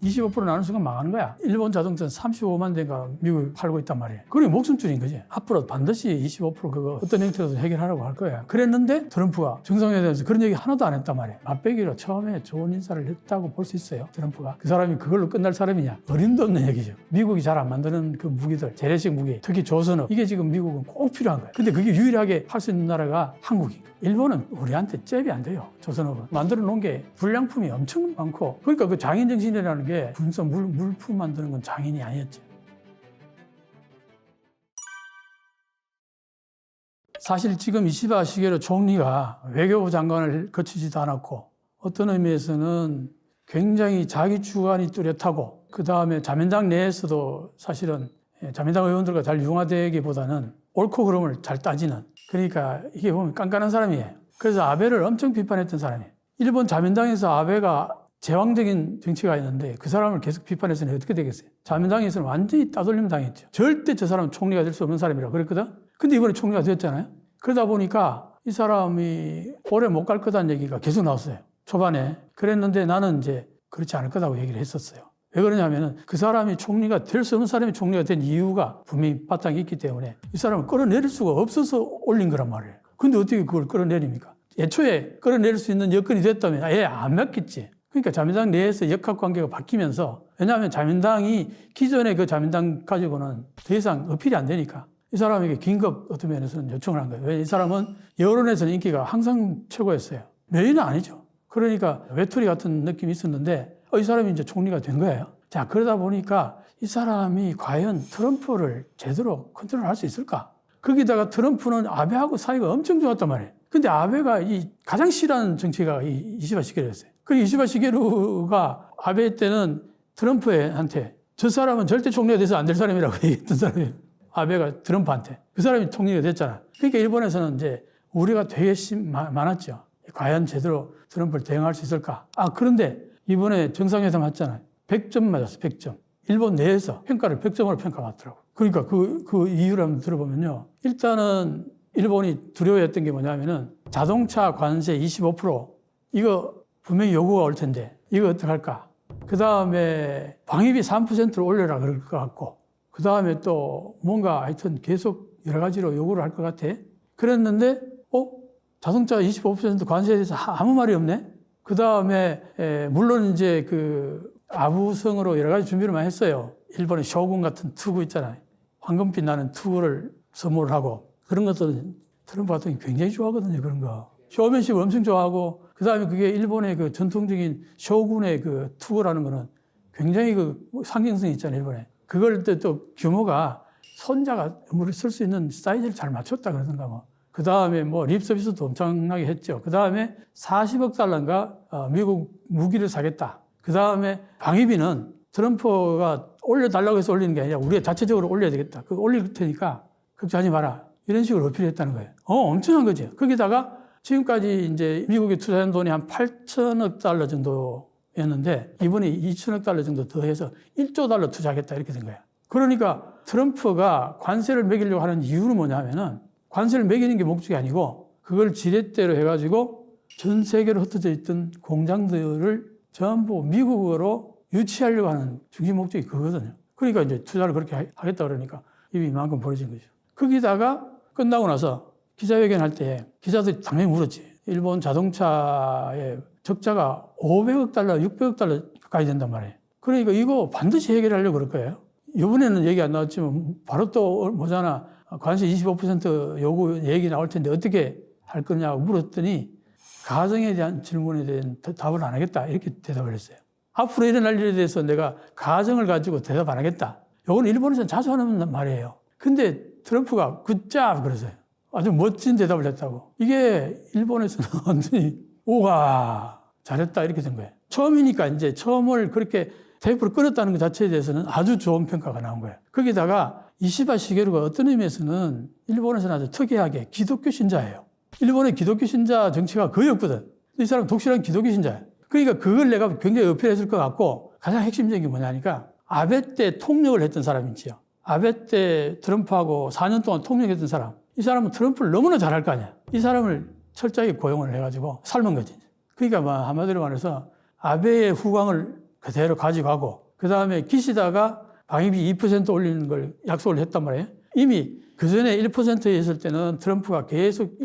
25% 나눈 순간 망하는 거야. 일본 자동차는 35만 대가 미국에 팔고 있단 말이에요. 그게 목숨줄인 거지. 앞으로 반드시 25% 그거 어떤 형태로든 해결하라고 할 거야. 그랬는데 트럼프가 정상회담에서 그런 얘기 하나도 안 했단 말이에요. 맛배기로 처음에 좋은 인사를 했다고 볼 수 있어요. 트럼프가. 그 사람이 그걸로 끝날 사람이냐? 어림도 없는 얘기죠. 미국이 잘 안 만드는 그 무기들, 재래식 무기, 특히 조선업, 이게 지금 미국은 꼭 필요한 거예요. 근데 그게 유일하게 할 수 있는 나라가 한국인 거예요. 일본은 우리한테 잽이 안 돼요. 조선업은. 만들어 놓은 게 불량품이 엄청 많고, 그러니까 그 장인 정신이라는 게 군사 물품 만드는 건 장인이 아니었지. 사실 지금 이시바 시게루 총리가 외교부 장관을 거치지도 않았고, 어떤 의미에서는 굉장히 자기 주관이 뚜렷하고, 그 다음에 자민당 내에서도 사실은 자민당 의원들과 잘 융화되기보다는 옳고 그름을 잘 따지는, 그러니까 이게 보면 깐깐한 사람이에요. 그래서 아베를 엄청 비판했던 사람이에요. 일본 자민당에서 아베가 제왕적인 정치가 있는데 그 사람을 계속 비판해서는 어떻게 되겠어요? 자민당에서는 완전히 따돌림 당했죠. 절대 저 사람은 총리가 될 수 없는 사람이라고 그랬거든? 근데 이번에 총리가 됐잖아요? 그러다 보니까 이 사람이 오래 못 갈 거다는 얘기가 계속 나왔어요. 초반에. 그랬는데 나는 이제 그렇지 않을 거라고 얘기를 했었어요. 왜 그러냐면은 그 사람이 총리가 될 수 없는 사람이 총리가 된 이유가 분명히 바탕이 있기 때문에 이 사람을 끌어내릴 수가 없어서 올린 거란 말이에요. 근데 어떻게 그걸 끌어내립니까? 애초에 끌어내릴 수 있는 여건이 됐다면 안 맡겠지. 그러니까 자민당 내에서 역학관계가 바뀌면서, 왜냐하면 자민당이 기존의 그 자민당 가지고는 더 이상 어필이 안 되니까 이 사람에게 긴급 어떤 면에서는 요청을 한 거예요. 왜? 이 사람은 여론에서는 인기가 항상 최고였어요. 메인은 아니죠. 그러니까 외톨이 같은 느낌이 있었는데 이 사람이 이제 총리가 된 거예요. 자, 그러다 보니까 이 사람이 과연 트럼프를 제대로 컨트롤할 수 있을까? 거기다가 트럼프는 아베하고 사이가 엄청 좋았단 말이에요. 근데 아베가 가장 싫어하는 정치가 이시바 시게루였어요. 그 이시바 시게루가 아베 때는 트럼프한테 저 사람은 절대 총리가 돼서 안 될 사람이라고 얘기했던 사람이에요. 아베가 트럼프한테. 그 사람이 총리가 됐잖아. 그러니까 일본에서는 이제 우리가 되게 많았죠. 과연 제대로 트럼프를 대응할 수 있을까? 그런데 이번에 정상회담 했잖아요. 100점 맞았어, 100점. 일본 내에서 평가를 100점으로 평가받더라고. 그러니까 그 이유를 한번 들어보면요. 일단은 일본이 두려워했던 게 뭐냐면은 자동차 관세 25% 이거 분명히 요구가 올 텐데 이거 어떡할까? 그 다음에 방위비 3%로 올려라 그럴 것 같고, 그 다음에 또 뭔가 하여튼 계속 여러 가지로 요구를 할 것 같아. 그랬는데, 자동차 25% 관세에 대해서 아무 말이 없네? 그 다음에, 물론 이제 아부성으로 여러 가지 준비를 많이 했어요. 일본의 쇼군 같은 투구 있잖아요. 황금빛 나는 투구를 선물을 하고, 그런 것들은 트럼프 같은 게 굉장히 좋아하거든요, 그런 거. 쇼맨십을 엄청 좋아하고, 그 다음에 그게 일본의 그 전통적인 쇼군의 그 투구라는 거는 굉장히 상징성이 있잖아요, 일본에. 그걸 또 규모가 손자가 물을 쓸 수 있는 사이즈를 잘 맞췄다 그러던가 뭐. 그 다음에 립 서비스도 엄청나게 했죠. 그 다음에 40억 달러인가 미국 무기를 사겠다. 그 다음에 방위비는 트럼프가 올려달라고 해서 올리는 게 아니라 우리가 자체적으로 올려야 되겠다. 그거 올릴 테니까 걱정하지 마라. 이런 식으로 어필했다는 거예요. 엄청난 거죠. 거기다가 지금까지 이제 미국에 투자한 돈이 한 8천억 달러 정도였는데 이번에 2천억 달러 정도 더 해서 1조 달러 투자하겠다 이렇게 된 거야. 그러니까 트럼프가 관세를 매기려고 하는 이유는 뭐냐면은 관세를 매기는 게 목적이 아니고 그걸 지렛대로 해가지고 전 세계로 흩어져 있던 공장들을 전부 미국으로 유치하려고 하는 중심 목적이 그거거든요. 그러니까 이제 투자를 그렇게 하겠다 그러니까 입이 이만큼 벌어진 거죠. 거기다가 끝나고 나서 기자회견 할 때 기자들이 당연히 물었지. 일본 자동차의 적자가 500억 달러, 600억 달러 가까이 된단 말이에요. 그러니까 이거 반드시 해결하려고 그럴 거예요. 이번에는 얘기 안 나왔지만 바로 또 뭐잖아. 관세 25% 요구 얘기 나올 텐데 어떻게 할 거냐고 물었더니 가정에 대한 질문에 대한 답을 안 하겠다. 이렇게 대답을 했어요. 앞으로 일어날 일에 대해서 내가 가정을 가지고 대답 안 하겠다. 이건 일본에서는 자주 하는 말이에요. 근데 트럼프가 굿잡 그러세요. 아주 멋진 대답을 했다고. 이게 일본에서는 완전히 우와 잘했다 이렇게 된 거예요. 처음이니까 이제 처음을 그렇게 테이프를 끊었다는 것 자체에 대해서는 아주 좋은 평가가 나온 거예요. 거기다가 이시바 시게루가 어떤 의미에서는 일본에서는 아주 특이하게 기독교 신자예요. 일본의 기독교 신자 정치가 거의 없거든. 이 사람은 독실한 기독교 신자예요. 그러니까 그걸 내가 굉장히 어필했을 것 같고 가장 핵심적인 게 뭐냐니까 아베 때 통역을 했던 사람이지요. 아베 때 트럼프하고 4년 동안 통역했던 사람. 이 사람은 트럼프를 너무나 잘할 거 아니야. 이 사람을 철저하게 고용을 해가지고 삶은 거지. 그러니까 한마디로 말해서 아베의 후광을 그대로 가져가고 그 다음에 기시다가 방위비 2% 올리는 걸 약속을 했단 말이에요. 이미 그 전에 1%에 있을 때는 트럼프가 계속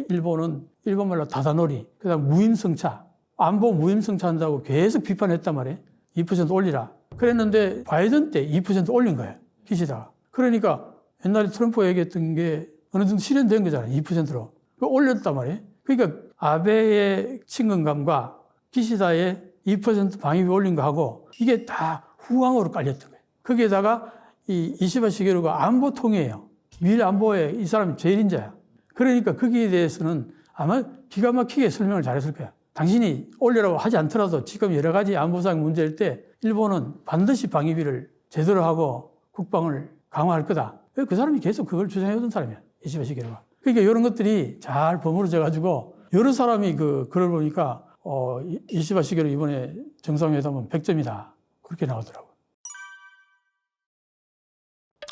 일본말로 다다놀이, 그 다음 무임승차, 안보 무임승차 한다고 계속 비판했단 말이에요. 2% 올리라. 그랬는데 바이든 때 2% 올린 거예요. 기시다가. 그러니까 옛날에 트럼프가 얘기했던 게 어느 정도 실현된 거잖아요. 2%로. 올렸단 말이에요. 그러니까 아베의 친근감과 기시다의 2% 방위비 올린 거하고 이게 다 후광으로 깔렸던 거예요. 거기에다가 이 이시바 시게루가 안보 통이에요. 미일 안보에 이 사람이 제일 인자야. 그러니까 거기에 대해서는 아마 기가 막히게 설명을 잘했을 거야. 당신이 올리라고 하지 않더라도 지금 여러 가지 안보상 문제일 때 일본은 반드시 방위비를 제대로 하고 국방을 강화할 거다. 그 사람이 계속 그걸 주장해오던 사람이야. 이시바 시게루가. 그러니까 이런 것들이 잘 버무려져 가지고 여러 사람이 그걸 보니까 이시바 시게루 이번에 정상회담은 100점이다. 그렇게 나오더라고요.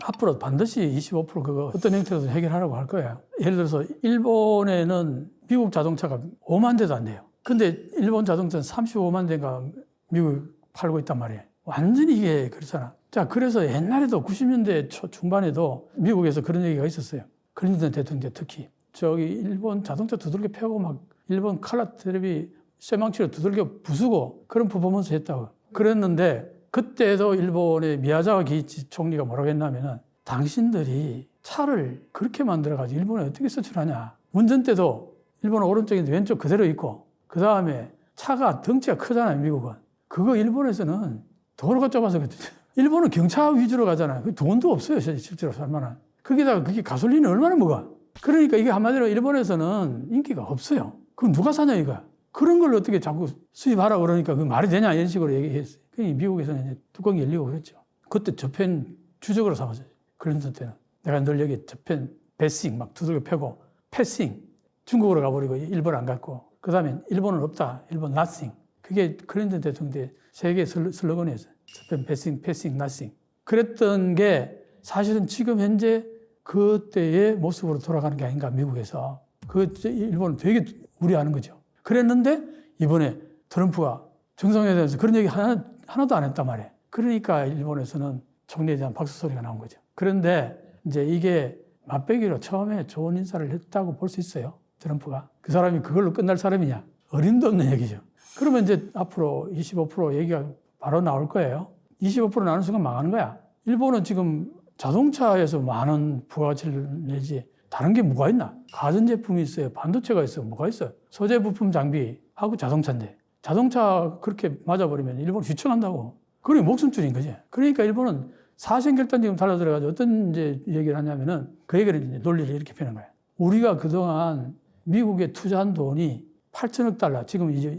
앞으로 반드시 25% 그거 어떤 형태로든 해결하라고 할 거예요. 예를 들어서 일본에는 미국 자동차가 5만 대도 안 돼요. 근데 일본 자동차는 35만 대가 미국 팔고 있단 말이에요. 완전히 이게 그렇잖아. 자, 그래서 옛날에도 90년대 중반에도 미국에서 그런 얘기가 있었어요. 클린턴 대통령 때 특히. 저기 일본 자동차 두들겨 패고 막 일본 칼라 텔레비 쇠망치로 두들겨 부수고 그런 퍼포먼스 했다고. 그랬는데 그때도 일본의 미야자와 기이치 총리가 뭐라고 했냐면은 당신들이 차를 그렇게 만들어가지고 일본에 어떻게 수출하냐. 운전대도 일본은 오른쪽인데 왼쪽 그대로 있고 그 다음에 차가 덩치가 크잖아요, 미국은. 그거 일본에서는 도로가 좁아서 그렇죠. 일본은 경차 위주로 가잖아요. 돈도 없어요, 실제로 살만한. 거기다가 그게 가솔린이 얼마나 먹어. 그러니까 이게 한마디로 일본에서는 인기가 없어요. 그럼 누가 사냐 이거야. 그런 걸 어떻게 자꾸 수입하라 그러니까 그 말이 되냐 이런 식으로 얘기했어요. 그러니까 미국에서는 이제 뚜껑이 열리고 그랬죠. 그때 저편 주적으로 삼았어요. 클린턴 때는. 내가 늘 여기 저편 배싱 막 두들겨 패고 패싱 중국으로 가버리고 일본 안 갔고 그 다음에 일본은 없다. 일본 nothing. 그게 클린턴 대통령 때 세계 슬로건이었어요. 저편 배싱, 패싱, nothing. 그랬던 게 사실은 지금 현재 그때의 모습으로 돌아가는 게 아닌가 미국에서. 그 일본은 되게 우려하는 거죠. 그랬는데 이번에 트럼프가 정상회담에서 그런 얘기 하나도 안 했단 말이에요. 그러니까 일본에서는 총리에 대한 박수 소리가 나온 거죠. 그런데 이제 이게 맛배기로 처음에 좋은 인사를 했다고 볼 수 있어요. 트럼프가. 그 사람이 그걸로 끝날 사람이냐? 어림도 없는 얘기죠. 그러면 이제 앞으로 25% 얘기가 바로 나올 거예요. 25% 나오는 순간 망하는 거야. 일본은 지금 자동차에서 많은 부가가치를 내지 다른 게 뭐가 있나? 가전제품이 있어요. 반도체가 있어요. 뭐가 있어요? 소재 부품 장비하고 자동차인데 자동차 그렇게 맞아버리면 일본 휘청한다고. 그게 목숨줄인 거지. 그러니까 일본은 사생결단 지금 달라들어가지고 어떤 이제 얘기를 하냐면은 그 얘기를 이제 논리를 이렇게 펴는 거예요. 우리가 그동안 미국에 투자한 돈이 8천억 달러, 지금 이제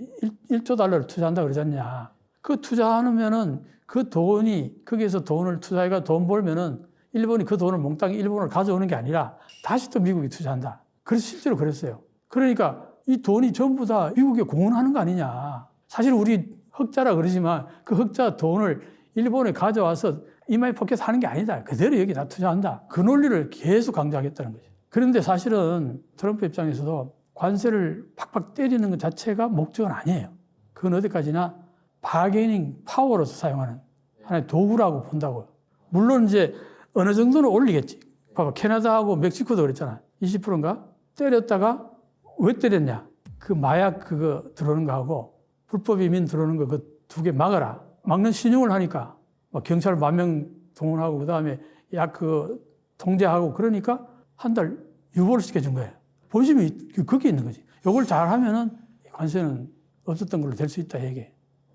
1조 달러를 투자한다고 그러지 않냐. 그 투자하면은 그 돈이, 거기에서 돈을 투자해가 돈 벌면은 일본이 그 돈을 몽땅 일본을 가져오는 게 아니라 다시 또 미국이 투자한다. 그래서 실제로 그랬어요. 그러니까 이 돈이 전부 다 미국에 공헌하는 거 아니냐. 사실 우리 흑자라 그러지만 그 흑자 돈을 일본에 가져와서 이마에 포켓 하는 게 아니다. 그대로 여기 다 투자한다. 그 논리를 계속 강조하겠다는 거죠. 그런데 사실은 트럼프 입장에서도 관세를 팍팍 때리는 것 자체가 목적은 아니에요. 그건 어디까지나 바게닝 파워로서 사용하는 하나의 도구라고 본다고요. 물론 이제 어느 정도는 올리겠지. 봐봐, 캐나다하고 멕시코도 그랬잖아. 20%인가? 때렸다가 왜 때렸냐? 그 마약 그거 들어오는 거 하고 불법 이민 들어오는 거 그 두 개 막아라. 막는 신용을 하니까 막 경찰 10,000명 동원하고 그 다음에 약 그 통제하고 그러니까 한 달 유보를 시켜준 거예요. 본심이 거기에 있는 거지. 요걸 잘하면은 관세는 없었던 걸로 될 수 있다 얘기해.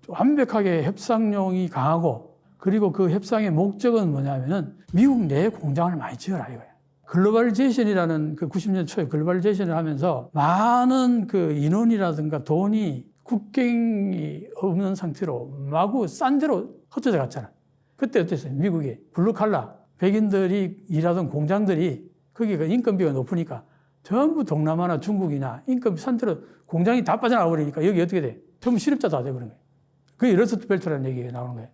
완벽하게 협상용이 강하고 그리고 그 협상의 목적은 뭐냐면은 미국 내에 공장을 많이 지어라 이거예요. 글로벌제이션이라는 그 90년 초에 글로벌제이션을 하면서 많은 그 인원이라든가 돈이 국경이 없는 상태로 마구 싼 데로 흩어져 갔잖아. 그때 어땠어요? 미국이 블루칼라 백인들이 일하던 공장들이 거기가 인건비가 높으니까 전부 동남아나 중국이나 인건비 싼 데로 공장이 다 빠져나가 버리니까 여기 어떻게 돼? 전부 실업자 다 돼버린 거예요. 그게 러스트 벨트라는 얘기가 나오는 거예요.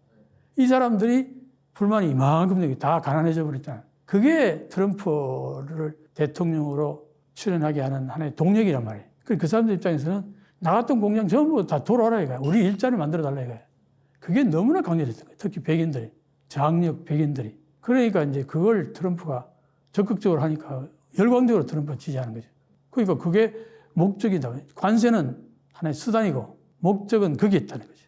이 사람들이 불만이 이만큼 다 가난해져 버렸잖아요. 그게 트럼프를 대통령으로 출연하게 하는 하나의 동력이란 말이에요. 그 사람들 입장에서는 나갔던 공장 전부 다 돌아오라 이거야. 우리 일자리 만들어 달라 이거야. 그게 너무나 강렬했던 거예요. 특히 백인들이, 저항력 백인들이. 그러니까 이제 그걸 트럼프가 적극적으로 하니까 열광적으로 트럼프를 지지하는 거죠. 그러니까 그게 목적이다. 관세는 하나의 수단이고 목적은 거기에 있다는 거죠.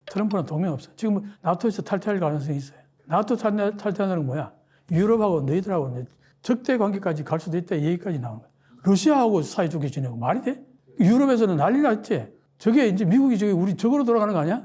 트럼프는 동맹 없어. 지금 나토에서 탈퇴할 가능성이 있어요. 나토 탈퇴하는 건 뭐야? 유럽하고 너희들하고 적대 관계까지 갈 수도 있다. 얘기까지 나오는 거야. 러시아하고 사이좋게 지내고 말이 돼? 유럽에서는 난리 났지. 저게 이제 미국이 저게 우리 적으로 돌아가는 거 아니야?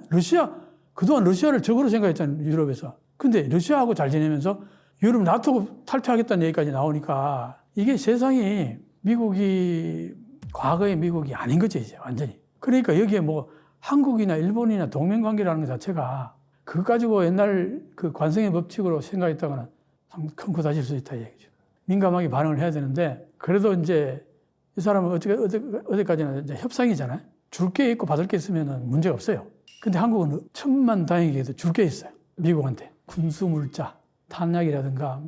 그동안 러시아를 적으로 생각했잖아요. 유럽에서. 근데 러시아하고 잘 지내면서 유럽 나토 탈퇴하겠다는 얘기까지 나오니까 이게 세상이 미국이 과거의 미국이 아닌 거지, 이제 완전히. 그러니까 여기에 뭐 한국이나 일본이나 동맹 관계라는 것 자체가 그거 가지고 옛날 그 관성의 법칙으로 생각했다거나 참 큰 코 다칠 수 있다 이 얘기죠. 민감하게 반응을 해야 되는데 그래도 이제 이 사람은 어디까지나 이제 협상이잖아요. 줄 게 있고 받을 게 있으면 문제가 없어요. 근데 한국은 천만다행히도 줄 게 있어요. 미국한테. 군수물자, 탄약이라든가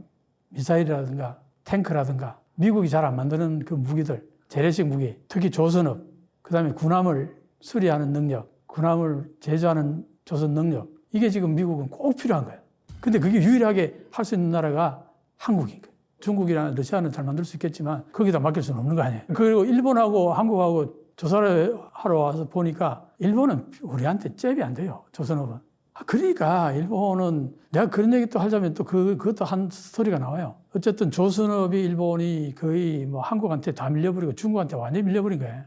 미사일이라든가 탱크라든가 미국이 잘 안 만드는 그 무기들, 재래식 무기, 특히 조선업, 그 다음에 군함을 수리하는 능력, 군함을 제조하는 조선 능력, 이게 지금 미국은 꼭 필요한 거예요. 근데 그게 유일하게 할 수 있는 나라가 한국인 거예요. 중국이나 러시아는 잘 만들 수 있겠지만 거기다 맡길 수는 없는 거 아니에요. 그리고 일본하고 한국하고 조사를 하러 와서 보니까 일본은 우리한테 잽이 안 돼요. 조선업은. 그러니까 일본은 내가 그런 얘기 또 하자면 또 그것도 한 스토리가 나와요. 어쨌든 조선업이 일본이 거의 뭐 한국한테 다 밀려버리고 중국한테 완전히 밀려버린 거예요.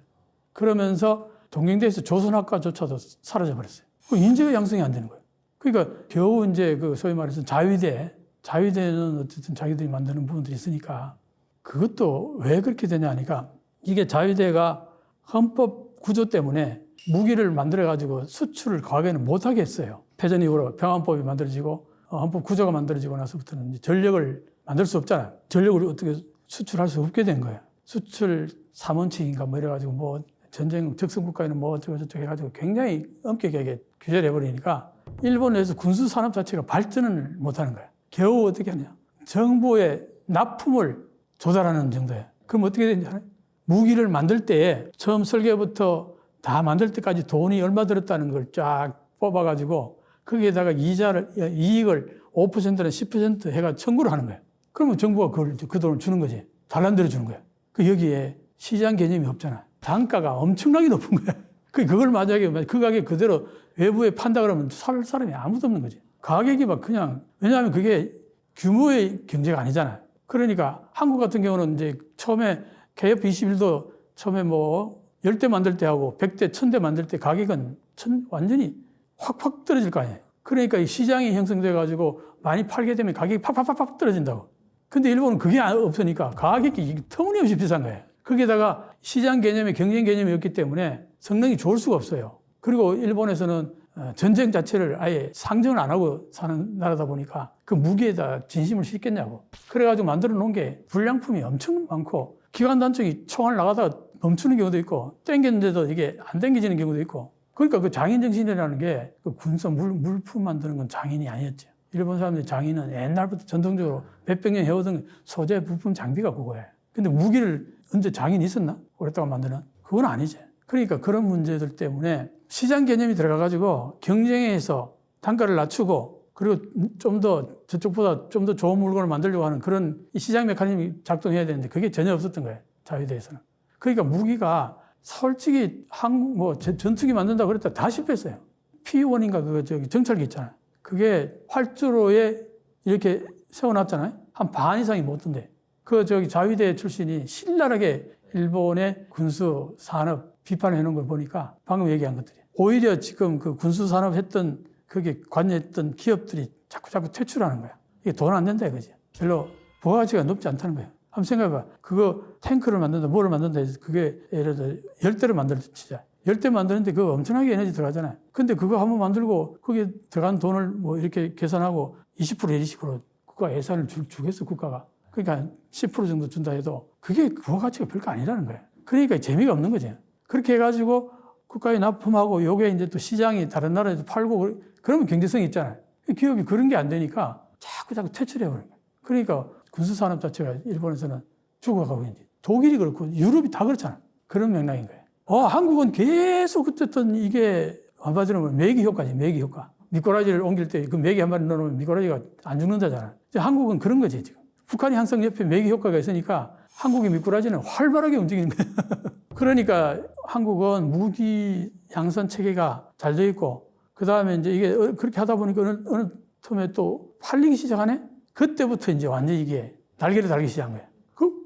그러면서 동경대에서 조선학과조차도 사라져버렸어요. 인재가 양성이 안 되는 거예요. 그러니까 겨우 이제 그 소위 말해서 자위대는 어쨌든 자기들이 만드는 부분들이 있으니까 그것도 왜 그렇게 되냐 하니까 이게 자위대가 헌법 구조 때문에 무기를 만들어가지고 수출을 과거에는 못하게 했어요. 패전 이후로 평안법이 만들어지고 헌법 구조가 만들어지고 나서부터는 이제 전력을 만들 수 없잖아요. 전력을 어떻게 수출할 수 없게 된 거예요. 수출 3원칙인가 뭐 이래가지고 뭐 전쟁 적성국가에는 뭐 어쩌고저쩌고 해가지고 굉장히 엄격하게 규제를 해버리니까 일본 내에서 군수 산업 자체가 발전을 못하는 거예요. 겨우 어떻게 하냐. 정부의 납품을 조달하는 정도예요. 그럼 어떻게 되는지 알아요? 무기를 만들 때에 처음 설계부터 다 만들 때까지 돈이 얼마 들었다는 걸 쫙 뽑아가지고 거기에다가 이익을 5%나 10% 해가 청구를 하는 거예요. 그러면 정부가 그 돈을 주는 거지. 달란대로 주는 거예요. 여기에 시장 개념이 없잖아. 단가가 엄청나게 높은 거예요. 그걸 만약에 그 가격 그대로 외부에 판다 그러면 살 사람이 아무도 없는 거지. 가격이 막 그냥, 왜냐하면 그게 규모의 경제가 아니잖아요. 그러니까 한국 같은 경우는 이제 처음에 KF21도 처음에 뭐 10대 만들 때 하고 100대, 1000대 만들 때 가격은 완전히 확 떨어질 거 아니에요. 그러니까 이 시장이 형성돼 가지고 많이 팔게 되면 가격이 팍팍팍 떨어진다고. 근데 일본은 그게 없으니까 가격이 터무니없이 비싼 거예요. 거기에다가 시장 개념에 경쟁 개념이 없기 때문에 성능이 좋을 수가 없어요. 그리고 일본에서는 전쟁 자체를 아예 상정을 안 하고 사는 나라다 보니까 그 무기에다 진심을 싣겠냐고. 그래가지고 만들어 놓은 게 불량품이 엄청 많고 기관 단총이 총알 나가다가 멈추는 경우도 있고 땡겼는데도 이게 안 땡겨지는 경우도 있고. 그러니까 그 장인정신이라는 게 그 군사 물품 만드는 건 장인이 아니었죠. 일본 사람들이 장인은 옛날부터 전통적으로 몇백 년 해오던 소재, 부품, 장비가 그거예요. 근데 무기를 언제 장인이 있었나? 오랫동안 만드는? 그건 아니지. 그러니까 그런 문제들 때문에 시장 개념이 들어가가지고 경쟁에서 단가를 낮추고 그리고 좀 더 저쪽보다 좀 더 좋은 물건을 만들려고 하는 그런 시장 메커니즘이 작동해야 되는데 그게 전혀 없었던 거예요. 자위대에서는. 그러니까 무기가 솔직히 전투기 만든다고 그랬다 다 실패했어요. P1인가 정찰기 있잖아요. 그게 활주로에 이렇게 세워놨잖아요. 한 반 이상이 못 든대. 자위대 출신이 신랄하게 일본의 군수 산업 비판을 해놓은 걸 보니까 방금 얘기한 것들이. 오히려 지금 그 군수 산업 했던, 그게 관여했던 기업들이 자꾸 퇴출하는 거야. 이게 돈 안 된다 이거지. 별로 부가가치가 높지 않다는 거예요. 한번 생각해봐. 그거 탱크를 만든다, 뭐를 만든다 해서 그게 예를 들어 10대를 만들자 치자. 10대 만드는데 그거 엄청나게 에너지 들어가잖아요. 근데 그거 한번 만들고 거기에 들어간 돈을 뭐 이렇게 계산하고 20%, 20% 국가 예산을 주겠어, 국가가. 그러니까 10% 정도 준다 해도 그게 부가가치가 별거 아니라는 거예요. 그러니까 재미가 없는 거죠. 그렇게 해가지고 국가에 납품하고 요게 이제 또 시장이 다른 나라에서 팔고 그러면 경제성이 있잖아요. 기업이 그런 게 안 되니까 자꾸 퇴출해버려요. 그러니까 군수산업 자체가 일본에서는 죽어가고 있는지 독일이 그렇고 유럽이 다 그렇잖아. 그런 맥락인 거예요. 한국은 계속 어쨌든 이게 한마디로 매기 효과지, 매기 효과. 미꾸라지를 옮길 때 그 매기 한 마리 넣어놓으면 미꾸라지가 안 죽는다잖아. 한국은 그런 거지, 지금. 북한이 항상 옆에 매기 효과가 있으니까 한국의 미꾸라지는 활발하게 움직이는 거야. 그러니까 한국은 무기 양선 체계가 잘 돼 있고, 그 다음에 이제 이게 그렇게 하다 보니까 어느 틈에 또 팔리기 시작하네? 그때부터 이제 완전히 이게 날개를 달기 시작한 거야.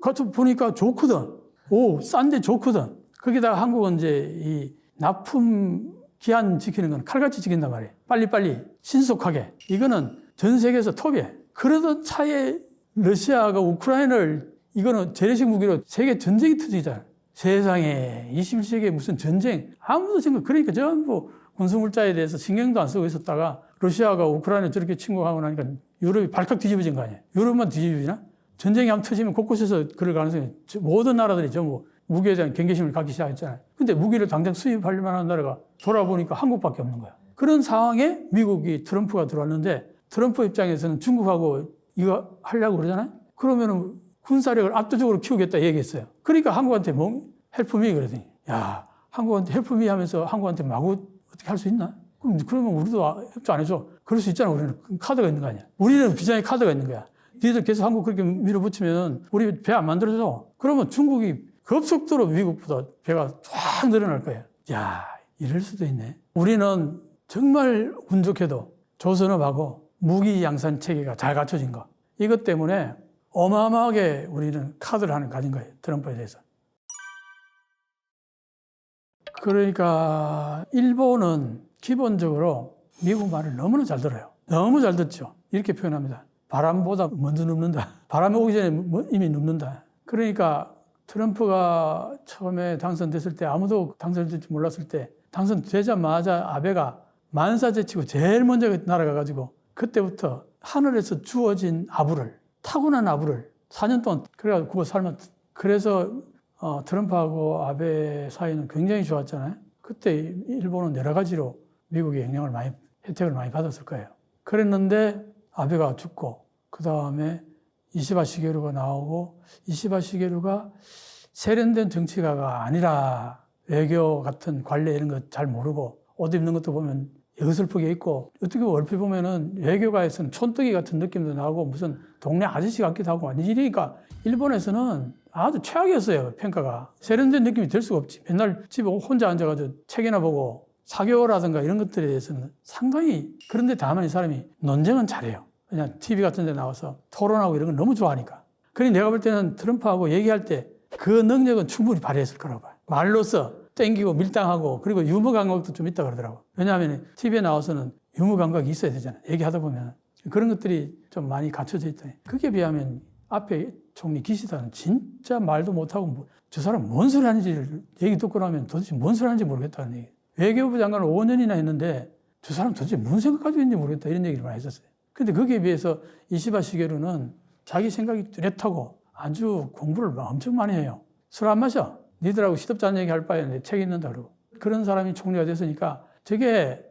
가서 보니까 좋거든. 오, 싼데 좋거든. 거기다가 한국은 이제 이 납품 기한 지키는 건 칼같이 지킨단 말이에요. 빨리빨리, 신속하게. 이거는 전 세계에서 톱이에요. 그러던 차에 러시아가 우크라이나를 이거는 재래식 무기로 세계 전쟁이 터지잖아요. 세상에 21세기에 무슨 전쟁 아무도 생각 그러니까 전부 군수물자에 대해서 신경도 안 쓰고 있었다가 러시아가 우크라이나 저렇게 침공하고 나니까 유럽이 발칵 뒤집어진 거 아니에요. 유럽만 뒤집어지나? 전쟁이 한번 터지면 곳곳에서 그럴 가능성이 모든 나라들이 전부 무기에 대한 경계심을 갖기 시작했잖아요. 근데 무기를 당장 수입할 만한 나라가 돌아보니까 한국밖에 없는 거야. 그런 상황에 미국이 트럼프가 들어왔는데 트럼프 입장에서는 중국하고 이거 하려고 그러잖아요. 그러면은 군사력을 압도적으로 키우겠다 얘기했어요. 그러니까 한국한테 뭐 헬프미 그러더니 야 한국한테 헬프미 하면서 한국한테 마구 어떻게 할 수 있나? 그러면 우리도 협조 안 해줘. 그럴 수 있잖아. 우리는 카드가 있는 거 아니야. 우리는 비장의 카드가 있는 거야. 니들 계속 한국 그렇게 밀어붙이면 우리 배 안 만들어줘. 그러면 중국이 급속도로 미국보다 배가 쫙 늘어날 거예요. 야 이럴 수도 있네. 우리는 정말 운 좋게도 조선업하고 무기 양산 체계가 잘 갖춰진 거. 이것 때문에 어마어마하게 우리는 카드를 하나 가진 거예요. 트럼프에 대해서. 그러니까 일본은 기본적으로 미국 말을 너무나 잘 들어요. 너무 잘 듣죠. 이렇게 표현합니다. 바람보다 먼저 눕는다. 바람이 오기 전에 이미 눕는다. 그러니까 트럼프가 처음에 당선됐을 때 아무도 당선될지 몰랐을 때 당선되자마자 아베가 만사제치고 제일 먼저 날아가가지고 그때부터 하늘에서 주어진 아부를 타고난 아부를 4년 동안 그래가지고 그거 삶았. 그래서 트럼프하고 아베 사이는 굉장히 좋았잖아요. 그때 일본은 여러 가지로 미국의 혜택을 많이 받았을 거예요. 그랬는데 아베가 죽고 그 다음에 이시바 시게루가 나오고 이시바 시게루가 세련된 정치가가 아니라 외교 같은 관례 이런 거 잘 모르고 옷 입는 것도 보면 어설프게 입고 어떻게 얼핏 보면은 외교가에서는 촌뜨기 같은 느낌도 나고 무슨 동네 아저씨 같기도 하고 이러니까 일본에서는 아주 최악이었어요. 평가가. 세련된 느낌이 들 수가 없지. 맨날 집에 혼자 앉아가지고 책이나 보고 사교라든가 이런 것들에 대해서는 상당히 그런데 다만 이 사람이 논쟁은 잘해요. 그냥 TV 같은 데 나와서 토론하고 이런 걸 너무 좋아하니까. 그러니 내가 볼 때는 트럼프하고 얘기할 때 그 능력은 충분히 발휘했을 거라고 봐요. 말로써 땡기고 밀당하고 그리고 유머 감각도 좀 있다 그러더라고. 왜냐하면 TV에 나와서는 유머 감각이 있어야 되잖아. 얘기하다 보면. 그런 것들이 좀 많이 갖춰져 있다. 그게 비하면 앞에 총리 기시다는 진짜 말도 못하고 저 사람 뭔 소리 하는지 얘기 듣고 나면 도대체 뭔 소리 하는지 모르겠다는 얘기. 외교부 장관을 5년이나 했는데 저 사람 도대체 뭔 생각 가지고 있는지 모르겠다 이런 얘기를 많이 했었어요. 근데 거기에 비해서 이시바 시게루는 자기 생각이 뚜렷하고 아주 공부를 엄청 많이 해요. 술 안 마셔. 니들하고 시덥지 않은 얘기 할 바에 책 읽는다 그러고. 그런 사람이 총리가 됐으니까 저게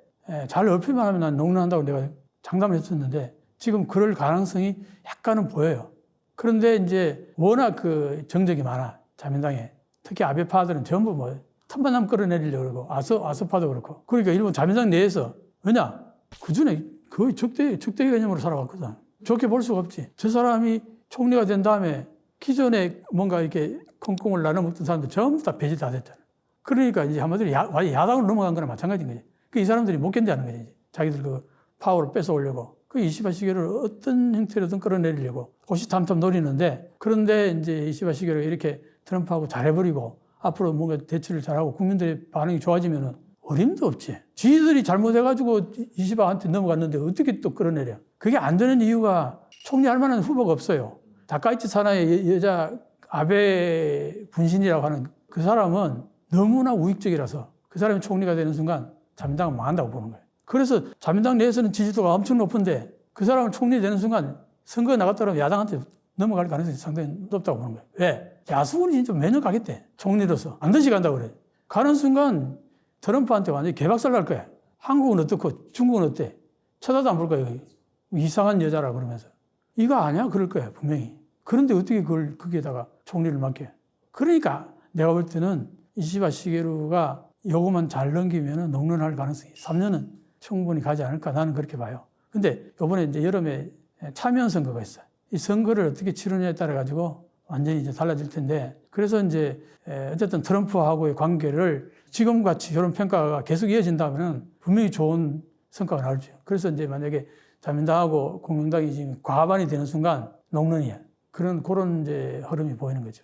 잘 얼핏만 하면 난 농락한다고 내가 장담을 했었는데 지금 그럴 가능성이 약간은 보여요. 그런데 이제 워낙 그 정적이 많아. 자민당에. 특히 아베파들은 전부 뭐 틈만 나면 끌어내리려고 그러고 아서파도 그렇고. 그러니까 일본 자민당 내에서 왜냐? 그전에 거의 적대 개념으로 살아왔거든. 좋게 볼 수가 없지. 저 사람이 총리가 된 다음에 기존에 뭔가 이렇게 콩콩을 나눠 먹던 사람들 전부 다 배제 다 됐잖아. 그러니까 이제 한마디로 야당으로 넘어간 거나 마찬가지인 거지. 그 이 사람들이 못 견뎌하는 거지. 자기들 그 파워를 뺏어오려고. 그 이시바 시게루를 어떤 형태로든 끌어내리려고 호시탐탐 노리는데 그런데 이제 이시바 시게루가 이렇게 트럼프하고 잘해버리고 앞으로 뭔가 대처를 잘하고 국민들의 반응이 좋아지면은 어림도 없지. 지들이 잘못해가지고 이시바한테 넘어갔는데 어떻게 또 끌어내려. 그게 안 되는 이유가 총리할 만한 후보가 없어요. 다카이치 사나의 여자 아베 분신이라고 하는 그 사람은 너무나 우익적이라서 그 사람이 총리가 되는 순간 자민당은 망한다고 보는 거예요. 그래서 자민당 내에서는 지지도가 엄청 높은데 그 사람은 총리 되는 순간 선거에 나갔다 그러면 야당한테 넘어갈 가능성이 상당히 높다고 보는 거예요. 왜? 야수군이 진짜 매년 가겠대. 총리로서. 반드시 간다고 그래. 가는 순간 트럼프한테 완전히 개박살 날 거야. 한국은 어떻고 중국은 어때? 쳐다도 안 볼 거야. 이상한 여자라 그러면서. 이거 아니야? 그럴 거야, 분명히. 그런데 어떻게 거기에다가 총리를 맡겨? 그러니까 내가 볼 때는 이시바 시게루가 요거만 잘 넘기면 녹론할 가능성이 3년은 충분히 가지 않을까 나는 그렇게 봐요. 근데 요번에 이제 여름에 참여 선거가 있어요. 이 선거를 어떻게 치르냐에 따라 가지고 완전히 이제 달라질 텐데, 그래서 이제 어쨌든 트럼프하고의 관계를 지금같이 이런 평가가 계속 이어진다면 분명히 좋은 성과가 나오죠. 그래서 이제 만약에 자민당하고 공명당이 지금 과반이 되는 순간 녹론이에요. 그런 이제 흐름이 보이는 거죠.